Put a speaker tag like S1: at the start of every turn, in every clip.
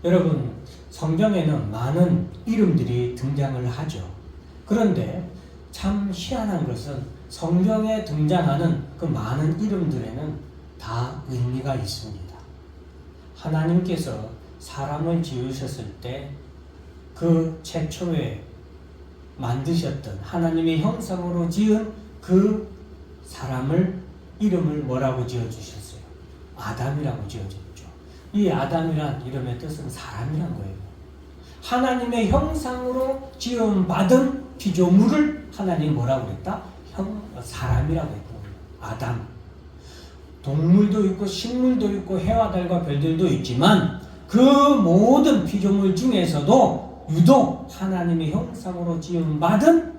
S1: 여러분, 성경에는 많은 이름들이 등장을 하죠. 그런데 참 희한한 것은 성경에 등장하는 그 많은 이름들에는 다 의미가 있습니다. 하나님께서 사람을 지으셨을 때 그 최초에 만드셨던 하나님의 형상으로 지은 그 사람을 이름을 뭐라고 지어주셨어요? 아담이라고 지어줬죠. 이 아담이란 이름의 뜻은 사람이란 거예요. 하나님의 형상으로 지음받은 피조물을 하나님이 뭐라고 그랬다? 사람이라고 했던 거예요. 아담. 동물도 있고 식물도 있고 해와 달과 별들도 있지만 그 모든 피조물 중에서도 유독 하나님의 형상으로 지음받은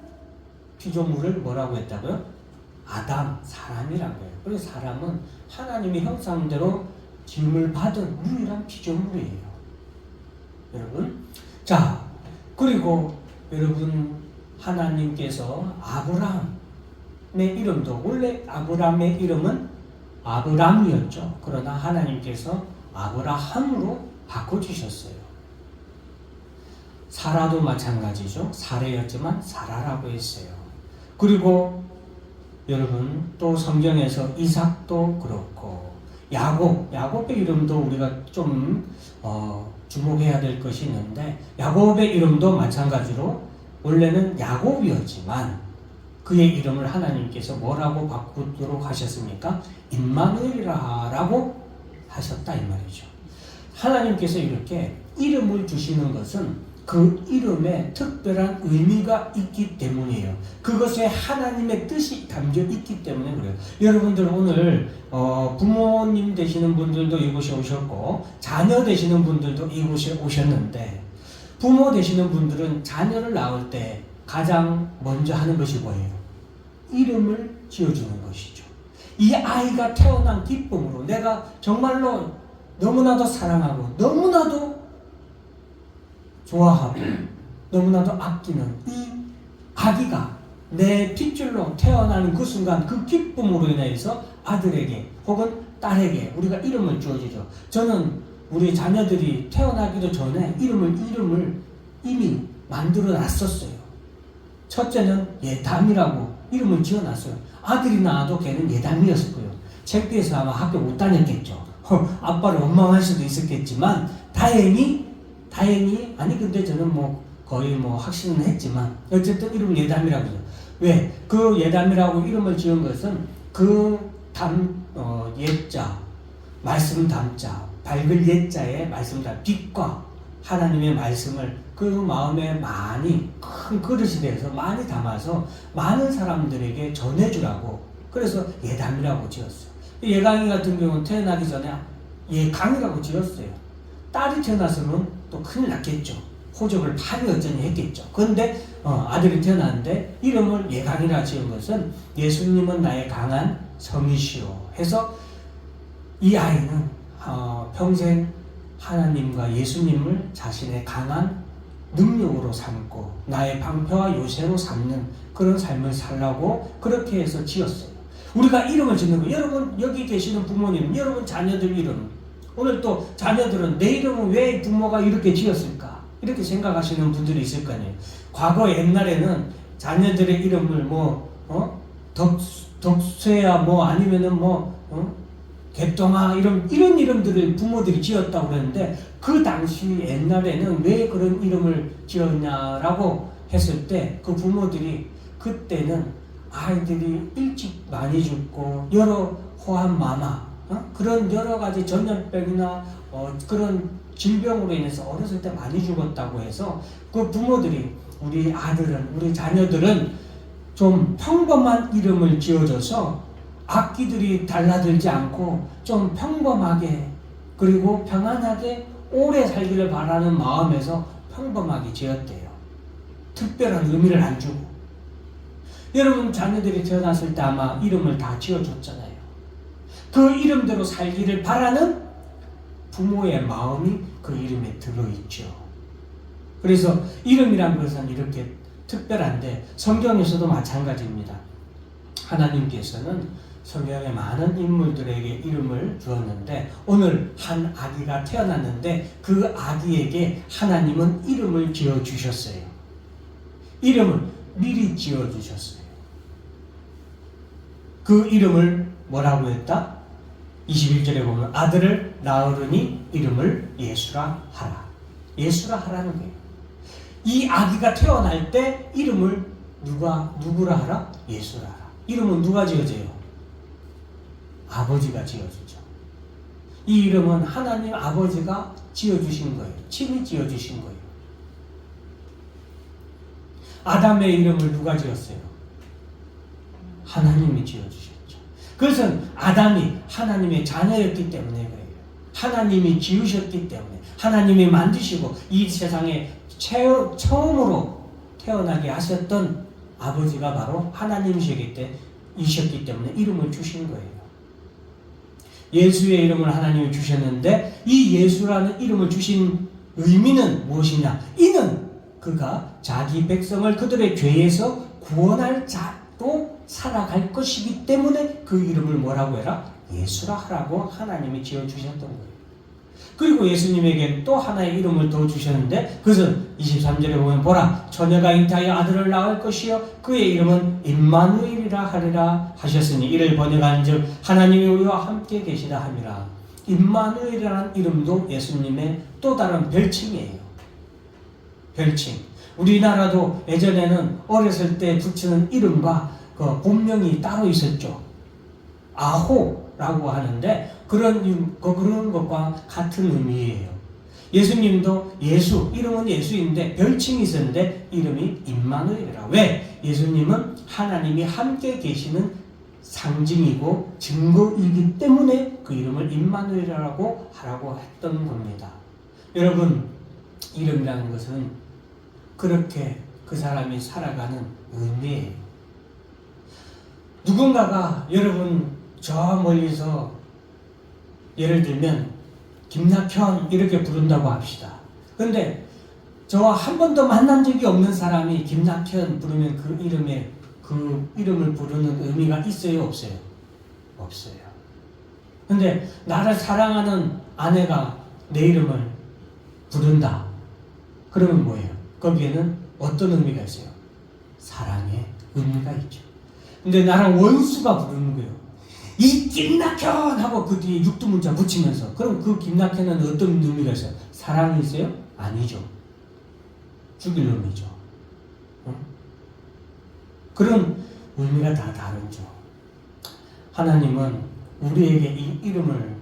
S1: 피조물을 뭐라고 했다고요? 아담, 사람이란 거예요. 그래서 사람은 하나님의 형상대로 지음을 받은 유일한 피조물이에요. 여러분, 자, 그리고 여러분, 하나님께서 아브라함의 이름도 원래 아브라함의 이름은 아브람이었죠. 그러나 하나님께서 아브라함으로 바꿔주셨어요. 사라도 마찬가지죠. 사례였지만 사라라고 했어요. 그리고 여러분, 또 성경에서 이삭도 그렇고 야곱의 이름도 우리가 좀 주목해야 될 것이 있는데, 야곱의 이름도 마찬가지로 원래는 야곱이었지만 그의 이름을 하나님께서 뭐라고 바꾸도록 하셨습니까? 임마누엘이라고 하셨다 이 말이죠. 하나님께서 이렇게 이름을 주시는 것은 그 이름에 특별한 의미가 있기 때문이에요. 그것에 하나님의 뜻이 담겨 있기 때문에 그래요. 여러분들 오늘 부모님 되시는 분들도 이곳에 오셨고 자녀 되시는 분들도 이곳에 오셨는데, 부모 되시는 분들은 자녀를 낳을 때 가장 먼저 하는 것이 뭐예요? 이름을 지어주는 것이죠. 이 아이가 태어난 기쁨으로 내가 정말로 너무나도 사랑하고 너무나도 좋아하고 너무나도 아끼는 이 아기가 내 핏줄로 태어나는 그 순간 그 기쁨으로 인해서 아들에게 혹은 딸에게 우리가 이름을 지어주죠. 저는 우리 자녀들이 태어나기도 전에 이름을 이미 만들어 놨었어요. 첫째는 예담이라고 이름을 지어놨어요. 아들이 낳아도 걔는 예담이었을 거예요. 책비에서 아마 학교 못 다녔겠죠. 아빠를 원망할 수도 있었겠지만 다행히 아니 근데 저는 거의 확신은 했지만 어쨌든 이름 예담이라고 해요. 왜? 그 예담이라고 이름을 지은 것은 그 예자, 말씀 담자, 밝을 예자에 말씀 담, 빛과 하나님의 말씀을 그 마음에 많이 큰 그릇이 돼서 많이 담아서 많은 사람들에게 전해주라고, 그래서 예담이라고 지었어요. 예강이 같은 경우는 태어나기 전에 예강이라고 지었어요. 딸이 태어났으면 또 큰일 났겠죠. 호적을 파니 어쩌니 했겠죠. 그런데 아들이 태어났는데 이름을 예강이라 지은 것은 예수님은 나의 강한 성이시오 해서 이 아이는 평생 하나님과 예수님을 자신의 강한 능력으로 삼고 나의 방패와 요새로 삼는 그런 삶을 살라고 그렇게 해서 지었어요. 우리가 이름을 짓는 거, 여러분 여기 계시는 부모님, 여러분 자녀들 이름, 오늘 또 자녀들은 내 이름은 왜 부모가 이렇게 지었을까? 이렇게 생각하시는 분들이 있을 거 아니에요. 과거 옛날에는 자녀들의 이름을 덕쇠야 아니면은 개똥아 이런 이름들을 부모들이 지었다고 그랬는데, 그 당시 옛날에는 왜 그런 이름을 지었냐라고 했을 때 그 부모들이 그때는 아이들이 일찍 많이 죽고 여러 호환마마 그런 여러 가지 전염병이나 그런 질병으로 인해서 어렸을 때 많이 죽었다고 해서 그 부모들이 우리 자녀들은 좀 평범한 이름을 지어줘서 악기들이 달라들지 않고 좀 평범하게 그리고 평안하게 오래 살기를 바라는 마음에서 평범하게 지었대요. 특별한 의미를 안 주고. 여러분 자녀들이 태어났을 때 아마 이름을 다 지어줬잖아요. 그 이름대로 살기를 바라는 부모의 마음이 그 이름에 들어있죠. 그래서 이름이란 것은 이렇게 특별한데 성경에서도 마찬가지입니다. 하나님께서는 성경에 많은 인물들에게 이름을 주었는데 오늘 한 아기가 태어났는데 그 아기에게 하나님은 이름을 지어주셨어요. 이름을 미리 지어주셨어요. 그 이름을 뭐라고 했다? 21절에 보면 아들을 낳으리니 이름을 예수라 하라. 예수라 하라는 거예요. 이 아기가 태어날 때 이름을 누구라 하라? 예수라 하라. 이름은 누가 지어져요? 아버지가 지어주죠. 이 이름은 하나님 아버지가 지어주신 거예요. 친히 지어주신 거예요. 아담의 이름을 누가 지었어요? 하나님이 지어주셨죠. 그것은 아담이 하나님의 자녀였기 때문에 그래요. 하나님이 지으셨기 때문에, 하나님이 만드시고 이 세상에 처음으로 태어나게 하셨던 아버지가 바로 하나님이셨기 때문에 이름을 주신 거예요. 예수의 이름을 하나님이 주셨는데 이 예수라는 이름을 주신 의미는 무엇이냐? 이는 그가 자기 백성을 그들의 죄에서 구원할 자로 살아갈 것이기 때문에 그 이름을 뭐라고 해라? 예수라 하라고 하나님이 지어주셨던 거예요. 그리고 예수님에게 또 하나의 이름을 더 주셨는데 그것은 23절에 보면 보라 처녀가 잉태하여 아들을 낳을 것이요 그의 이름은 임마누엘이라 하리라 하셨으니 이를 번역한즉 하나님이 우리와 함께 계시다 함이라. 임마누엘이라는 이름도 예수님의 또 다른 별칭이에요. 별칭. 우리나라도 예전에는 어렸을 때 붙이는 이름과 그 본명이 따로 있었죠. 아호라고 하는데 그런 것과 같은 의미예요. 예수님도 이름은 예수인데 별칭이 있었는데 이름이 임마누엘이라. 왜? 예수님은 하나님이 함께 계시는 상징이고 증거이기 때문에 그 이름을 임마누엘이라고 하라고 했던 겁니다. 여러분, 이름이라는 것은 그렇게 그 사람이 살아가는 의미예요. 누군가가 여러분 저 멀리서 예를 들면 김낙현 이렇게 부른다고 합시다. 근데 저와 한 번도 만난 적이 없는 사람이 김낙현 부르면 그 이름을 부르는 의미가 있어요, 없어요? 없어요. 근데 나를 사랑하는 아내가 내 이름을 부른다. 그러면 뭐예요? 거기에는 어떤 의미가 있어요? 사랑의 의미가 있죠. 근데 나랑 원수가 부르는 거예요. 이 김낙현! 하고 그 뒤에 육두문자 붙이면서 그럼 그 김낙현은 어떤 의미가 있어요? 사랑이 있어요? 아니죠. 죽일 놈이죠. 응? 그런 의미가 다 다르죠. 하나님은 우리에게 이 이름을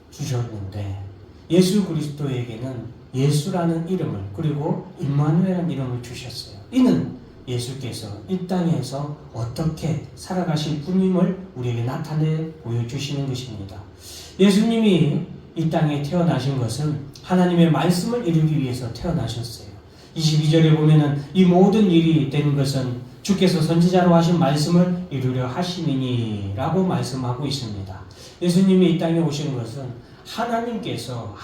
S1: 주셨는데 예수 그리스도에게는 예수라는 이름을 그리고 임마누엘이라는 이름을 주셨어요. 이는 예수께서 이 땅에서 어떻게 살아가실 분임을 우리에게 나타내 보여주시는 것입니다. 예수님이 이 땅에 태어나신 것은 하나님의 말씀을 이루기 위해서 태어나셨어요. 22절에 보면은 이 모든 일이 된 것은 주께서 선지자로 하신 말씀을 이루려 하심이니라고 말씀하고 있습니다. 예수님이 이 땅에 오신 것은 하나님께서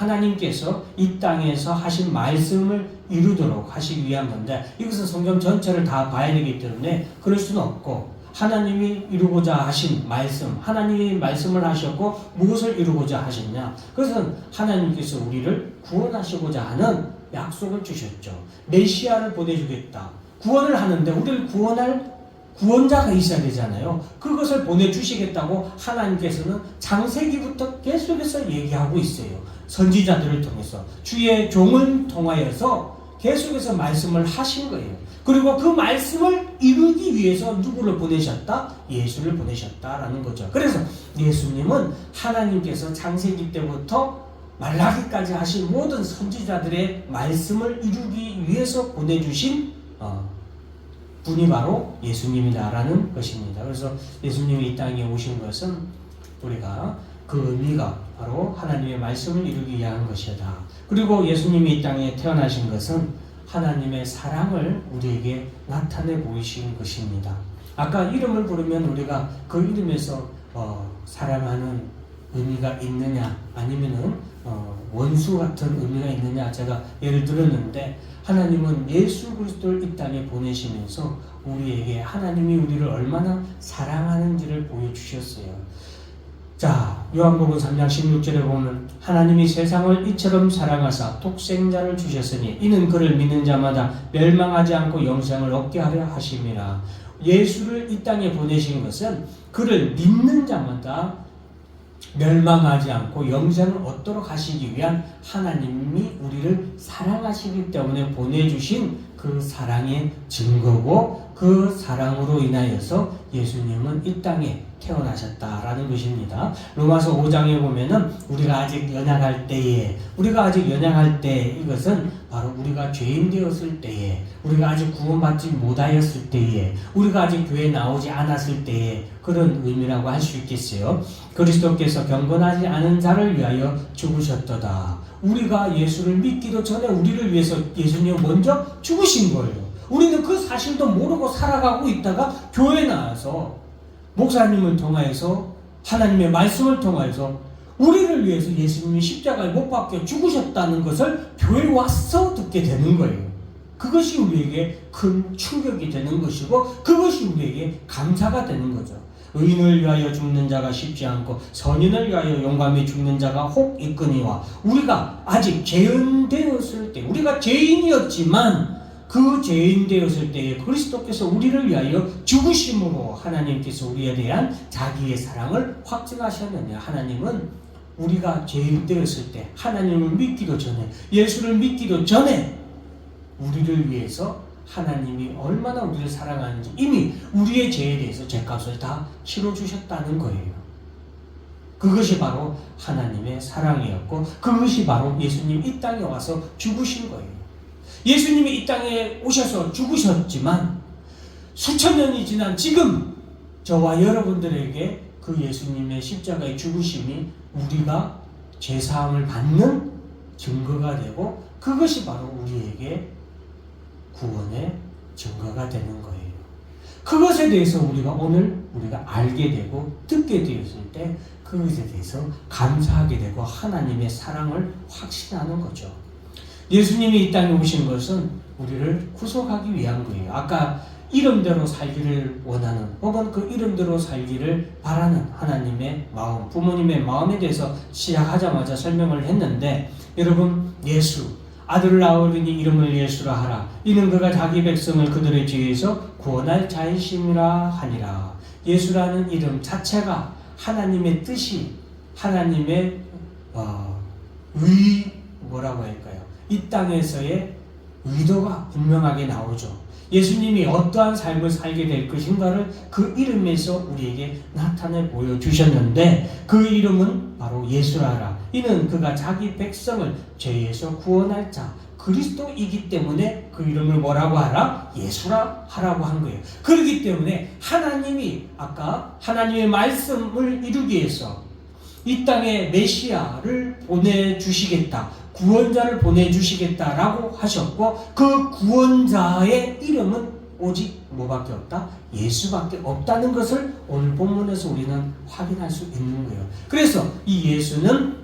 S1: 이 땅에서 하신 말씀을 이루도록 하시기 위한 건데 이것은 성경 전체를 다 봐야 되기 때문에 그럴 수는 없고 하나님이 이루고자 하신 말씀, 하나님이 말씀을 하셨고 무엇을 이루고자 하셨냐? 그것은 하나님께서 우리를 구원하시고자 하는 약속을 주셨죠. 메시아를 보내주겠다. 구원을 하는데 우리를 구원할 구원자가 있어야 되잖아요. 그것을 보내주시겠다고 하나님께서는 창세기부터 계속해서 얘기하고 있어요. 선지자들을 통해서 주의 종을 통하여서 계속해서 말씀을 하신 거예요. 그리고 그 말씀을 이루기 위해서 누구를 보내셨다? 예수를 보내셨다라는 거죠. 그래서 예수님은 하나님께서 창세기 때부터 말라기까지 하신 모든 선지자들의 말씀을 이루기 위해서 보내주신 분이 바로 예수님이다라는 것입니다. 그래서 예수님이 이 땅에 오신 것은 우리가 그 의미가 바로 하나님의 말씀을 이루기 위한 것이다. 그리고 예수님이 이 땅에 태어나신 것은 하나님의 사랑을 우리에게 나타내 보이신 것입니다. 아까 이름을 부르면 우리가 그 이름에서 사랑하는 의미가 있느냐 아니면은 원수 같은 의미가 있느냐 제가 예를 들었는데, 하나님은 예수 그리스도를 이 땅에 보내시면서 우리에게 하나님이 우리를 얼마나 사랑하는지를 보여주셨어요. 자, 요한복음 3장 16절에 보면 하나님이 세상을 이처럼 사랑하사 독생자를 주셨으니 이는 그를 믿는 자마다 멸망하지 않고 영생을 얻게 하려 하심이라. 예수를 이 땅에 보내신 것은 그를 믿는 자마다 멸망하지 않고 영생을 얻도록 하시기 위한 하나님이 우리를 사랑하시기 때문에 보내주신 그 사랑의 증거고, 그 사랑으로 인하여서 예수님은 이 땅에 태어나셨다라는 것입니다. 로마서 5장에 보면은 우리가 아직 연약할 때에, 이것은 바로 우리가 죄인 되었을 때에, 우리가 아직 구원받지 못하였을 때에, 우리가 아직 교회에 나오지 않았을 때에 그런 의미라고 할 수 있겠어요. 그리스도께서 경건하지 않은 자를 위하여 죽으셨도다. 우리가 예수를 믿기도 전에 우리를 위해서 예수님은 먼저 죽으신 거예요. 우리는 그 사실도 모르고 살아가고 있다가 교회에 나와서 목사님을 통하여서, 하나님의 말씀을 통하여서 우리를 위해서 예수님이 십자가에 못 박혀 죽으셨다는 것을 교회에 와서 듣게 되는 거예요. 그것이 우리에게 큰 충격이 되는 것이고, 그것이 우리에게 감사가 되는 거죠. 의인을 위하여 죽는 자가 쉽지 않고 선인을 위하여 용감히 죽는 자가 혹 있거니와. 우리가 아직 죄인되었을 때, 우리가 죄인이었지만 그 죄인 되었을 때에 그리스도께서 우리를 위하여 죽으심으로 하나님께서 우리에 대한 자기의 사랑을 확증하셨느냐. 하나님은 우리가 죄인 되었을 때, 하나님을 믿기도 전에, 예수를 믿기도 전에 우리를 위해서 하나님이 얼마나 우리를 사랑하는지 이미 우리의 죄에 대해서 죄값을 다 치러주셨다는 거예요. 그것이 바로 하나님의 사랑이었고, 그것이 바로 예수님 이 땅에 와서 죽으신 거예요. 예수님이 이 땅에 오셔서 죽으셨지만 수천 년이 지난 지금 저와 여러분들에게 그 예수님의 십자가의 죽으심이 우리가 죄사함을 받는 증거가 되고, 그것이 바로 우리에게 구원의 증거가 되는 거예요. 그것에 대해서 우리가 알게 되고 듣게 되었을 때 그것에 대해서 감사하게 되고 하나님의 사랑을 확신하는 거죠. 예수님이 이 땅에 오신 것은 우리를 구속하기 위한 거예요. 아까 이름대로 살기를 원하는, 혹은 그 이름대로 살기를 바라는 하나님의 마음, 부모님의 마음에 대해서 시작하자마자 설명을 했는데, 여러분, 예수, 아들을 낳으리니 이름을 예수라 하라. 이는 그가 자기 백성을 그들의 죄에서 구원할 자이심이라 하니라. 예수라는 이름 자체가 하나님의 뜻이, 하나님의 뭐라고 할까요? 이 땅에서의 의도가 분명하게 나오죠. 예수님이 어떠한 삶을 살게 될 것인가를 그 이름에서 우리에게 나타내 보여주셨는데, 그 이름은 바로 예수라라. 이는 그가 자기 백성을 죄에서 구원할 자 그리스도이기 때문에 그 이름을 뭐라고 하라? 예수라 하라고 한 거예요. 그렇기 때문에 하나님이 아까 하나님의 말씀을 이루기 위해서 이 땅에 메시아를 보내주시겠다, 구원자를 보내주시겠다라고 하셨고, 그 구원자의 이름은 오직 뭐밖에 없다? 예수밖에 없다는 것을 오늘 본문에서 우리는 확인할 수 있는 거예요. 그래서 이 예수는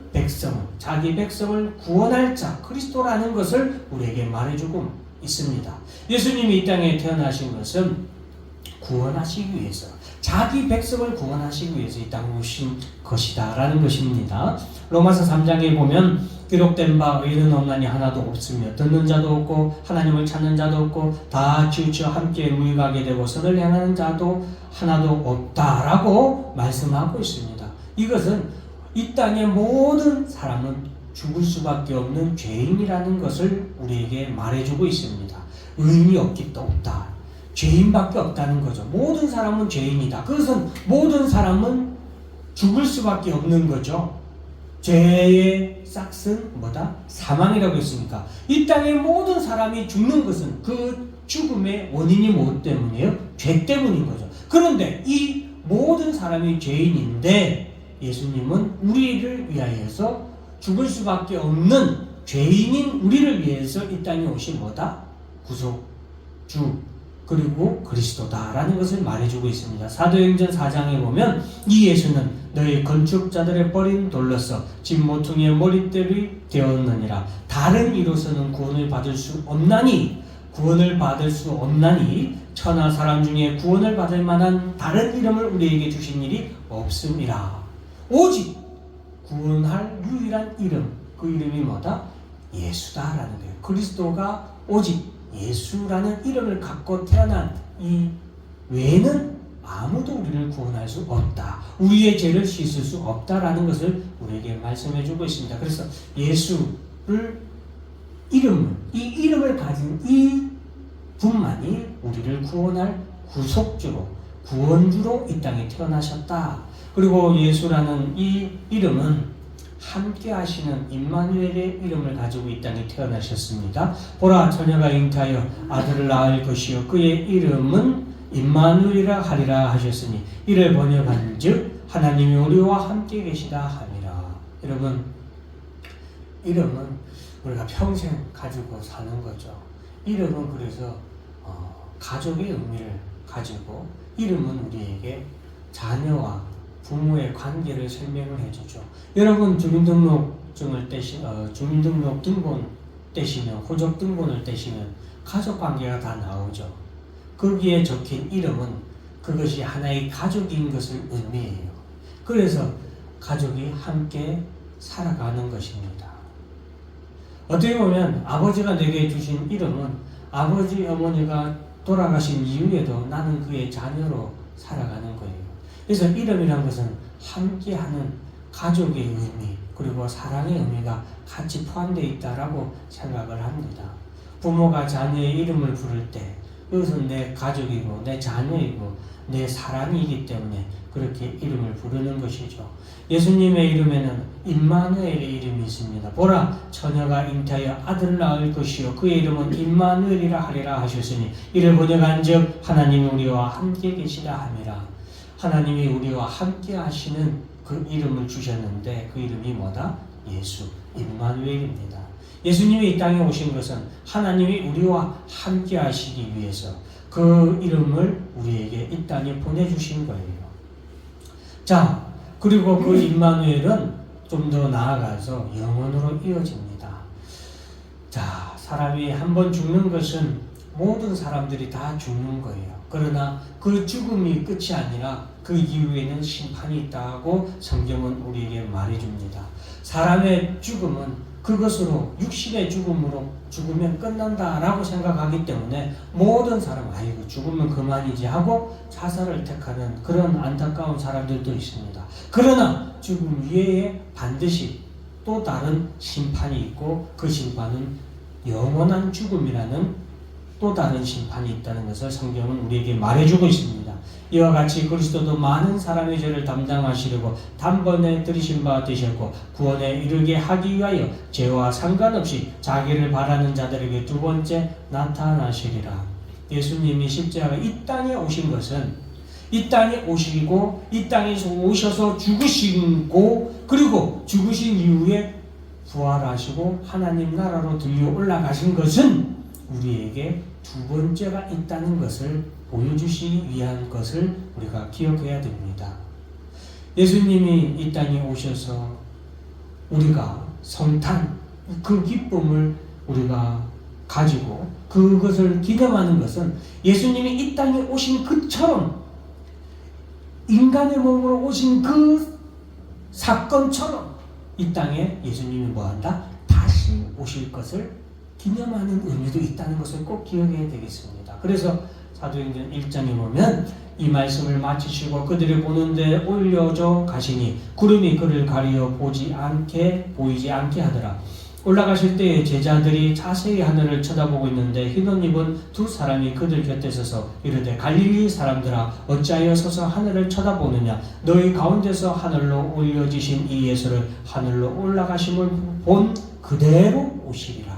S1: 자기 백성을 구원할 자 그리스도라는 것을 우리에게 말해주고 있습니다. 예수님이 이 땅에 태어나신 것은 구원하시기 위해서, 자기 백성을 구원하시기 위해서 이 땅에 오신 것이다 라는 것입니다. 로마서 3장에 보면 기록된 바 의인은 없나니 하나도 없으며 듣는 자도 없고 하나님을 찾는 자도 없고 다 치우쳐 함께 무익하게 되고 선을 행하는 자도 하나도 없다라고 말씀하고 있습니다. 이것은 이 땅의 모든 사람은 죽을 수밖에 없는 죄인이라는 것을 우리에게 말해주고 있습니다. 의인이 없기도 없다. 죄인밖에 없다는 거죠. 모든 사람은 죄인이다. 그것은 모든 사람은 죽을 수밖에 없는 거죠. 죄의 싹은 뭐다? 사망이라고 했으니까 이 땅의 모든 사람이 죽는 것은 그 죽음의 원인이 무엇 때문이에요? 죄 때문인 거죠. 그런데 이 모든 사람이 죄인인데 예수님은 우리를 위하여서 죽을 수밖에 없는 죄인인 우리를 위해서 이 땅에 오신 뭐다? 구속주 그리고 그리스도다라는 것을 말해주고 있습니다. 사도행전 4장에 보면 이 예수는 너희 건축자들의 버린 돌로서 집 모퉁이의 머릿돌이 되었느니라. 다른 이로서는 구원을 받을 수 없나니 천하 사람 중에 구원을 받을 만한 다른 이름을 우리에게 주신 일이 없음이라. 오직 구원할 유일한 이름, 그 이름이 뭐다? 예수다라는 거예요. 그리스도가 오직 예수라는 이름을 갖고 태어난 이 외에는 아무도 우리를 구원할 수 없다. 우리의 죄를 씻을 수 없다라는 것을 우리에게 말씀해 주고 있습니다. 그래서 예수를 이 이름을 가진 이 분만이 우리를 구원할 구속주로, 구원주로 이 땅에 태어나셨다. 그리고 예수라는 이 이름은 함께 하시는 임마누엘의 이름을 가지고 이 땅에 태어나셨습니다. 보라, 처녀가 잉태하여 아들을 낳을 것이요 그의 이름은 임마누엘이라 하리라 하셨으니 이를 번역한즉 하나님이 우리와 함께 계시다 함이라. 여러분, 이름은 우리가 평생 가지고 사는 거죠. 이름은 그래서 가족의 의미를 가지고, 이름은 우리에게 자녀와 부모의 관계를 설명을 해주죠. 여러분, 주민등록증을 주민등록 등본 떼시면, 호적 등본을 떼시면 가족 관계가 다 나오죠. 거기에 적힌 이름은 그것이 하나의 가족인 것을 의미해요. 그래서 가족이 함께 살아가는 것입니다. 어떻게 보면 아버지가 내게 주신 이름은 아버지, 어머니가 돌아가신 이후에도 나는 그의 자녀로 살아가는 거예요. 그래서 이름이란 것은 함께하는 가족의 의미, 그리고 사랑의 의미가 같이 포함되어 있다라고 생각을 합니다. 부모가 자녀의 이름을 부를 때 그것은 내 가족이고 내 자녀이고 내 사랑이기 때문에 그렇게 이름을 부르는 것이죠. 예수님의 이름에는 임마누엘의 이름이 있습니다. 보라, 처녀가 잉태하여 아들을 낳을 것이요 그의 이름은 임마누엘이라 하리라 하셨으니 이를 번역한즉 하나님이 우리와 함께 계시다 함이라. 하나님이 우리와 함께 하시는 그 이름을 주셨는데 그 이름이 뭐다? 예수, 임마누엘입니다. 예수님이 이 땅에 오신 것은 하나님이 우리와 함께 하시기 위해서 그 이름을 우리에게 이 땅에 보내주신 거예요. 자, 그리고 그 임마누엘은 좀 더 나아가서 영원으로 이어집니다. 자, 사람이 한번 죽는 것은 모든 사람들이 다 죽는 거예요. 그러나 그 죽음이 끝이 아니라 그 이후에는 심판이 있다고 성경은 우리에게 말해줍니다. 사람의 죽음은 그것으로 육신의 죽음으로 죽으면 끝난다라고 생각하기 때문에 모든 사람 아이고 죽으면 그만이지 하고 자살을 택하는 그런 안타까운 사람들도 있습니다. 그러나 죽음 위에 반드시 또 다른 심판이 있고 그 심판은 영원한 죽음이라는 또 다른 심판이 있다는 것을 성경은 우리에게 말해주고 있습니다. 이와 같이 그리스도도 많은 사람의 죄를 담당하시려고 단번에 들이신 바 되셨고 구원에 이르게 하기 위하여 죄와 상관없이 자기를 바라는 자들에게 두 번째 나타나시리라. 예수님이 십자가 이 땅에 오신 것은 이 땅에 오시고 이 땅에서 오셔서 죽으시고 그리고 죽으신 이후에 부활하시고 하나님 나라로 들려 올라가신 것은 우리에게 두 번째가 있다는 것을 보여주시기 위한 것을 우리가 기억해야 됩니다. 예수님이 이 땅에 오셔서 우리가 성탄, 그 기쁨을 우리가 가지고 그것을 기념하는 것은 예수님이 이 땅에 오신 것처럼 인간의 몸으로 오신 그 사건처럼 이 땅에 예수님이 뭐한다? 다시 오실 것을 기념하는 의미도 있다는 것을 꼭 기억해야 되겠습니다. 그래서 사도행전 1장에 보면 이 말씀을 마치시고 그들이 보는데 올려져 가시니 구름이 그를 가리어 보이지 않게 하더라. 올라가실 때에 제자들이 자세히 하늘을 쳐다보고 있는데 흰 옷 입은 두 사람이 그들 곁에 서서 이르되 갈릴리 사람들아 어찌하여 서서 하늘을 쳐다보느냐 너희 가운데서 하늘로 올려지신 이 예수를 하늘로 올라가심을 본 그대로 오시리라.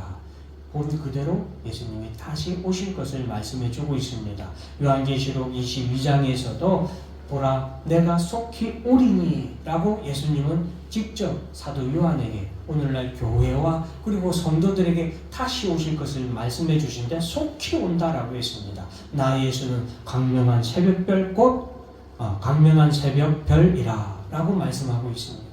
S1: 본 그대로 예수님이 다시 오실 것을 말씀해 주고 있습니다. 요한계시록 22장에서도 보라 내가 속히 오리니 라고 예수님은 직접 사도 요한에게 오늘날 교회와 그리고 성도들에게 다시 오실 것을 말씀해 주신데 속히 온다라고 했습니다. 나 예수는 강명한 새벽별 곧 강명한 새벽별이라 라고 말씀하고 있습니다.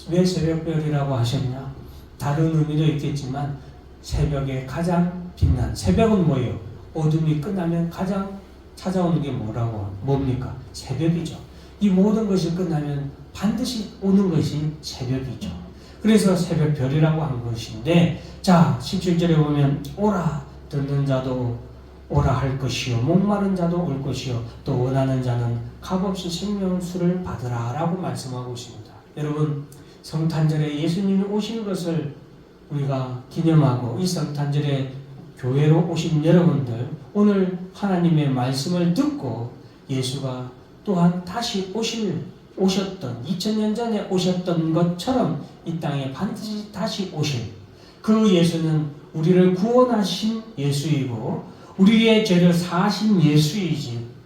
S1: 왜 새벽별이라고 하셨냐? 다른 의미도 있겠지만 새벽에 가장 빛난, 새벽은 뭐예요? 어둠이 끝나면 가장 찾아오는 게 뭡니까? 새벽이죠. 이 모든 것이 끝나면 반드시 오는 것이 새벽이죠. 그래서 새벽별이라고 한 것인데, 자 17절에 보면 오라 듣는 자도 오라 할 것이요 목마른 자도 올 것이요 또 원하는 자는 값없이 생명수를 받으라 라고 말씀하고 있습니다. 여러분, 성탄절에 예수님이 오신 것을 우리가 기념하고 이 성탄절에 교회로 오신 여러분들, 오늘 하나님의 말씀을 듣고 예수가 또한 다시 오셨던 2000년 전에 오셨던 것처럼 이 땅에 반드시 다시 오실 그 예수는 우리를 구원하신 예수이고 우리의 죄를 사하신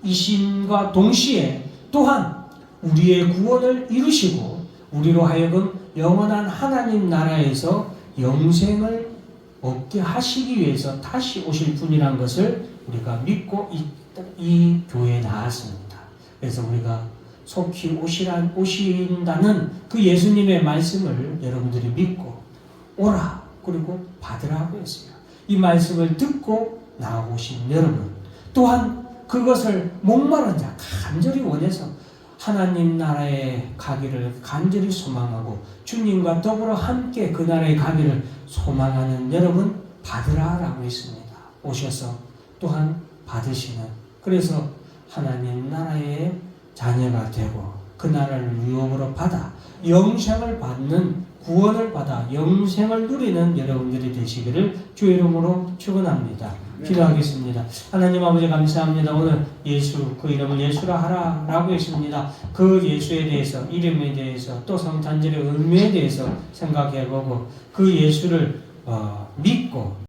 S1: 예수이심과 동시에 또한 우리의 구원을 이루시고 우리로 하여금 영원한 하나님 나라에서 영생을 얻게 하시기 위해서 다시 오실 분이란 것을 우리가 믿고 이 교회에 나왔습니다. 그래서 우리가 속히 오신다는 그 예수님의 말씀을 여러분들이 믿고 오라 그리고 받으라고 했어요. 이 말씀을 듣고 나오신 여러분, 또한 그것을 목마른 자, 간절히 원해서 하나님 나라에 가기를 간절히 소망하고 주님과 더불어 함께 그 나라에 가기를 소망하는 여러분 받으라라고 했습니다. 오셔서 또한 받으시는, 그래서 하나님 나라의 자녀가 되고 그 나라를 유업으로 받아 영생을 받는, 구원을 받아 영생을 누리는 여러분들이 되시기를 주의 이름으로 축원합니다. 기도하겠습니다. 하나님 아버지 감사합니다. 오늘 예수, 그 이름을 예수라 하라 라고 했습니다. 그 예수에 대해서, 이름에 대해서, 또 성탄절의 의미에 대해서 생각해보고 그 예수를 믿고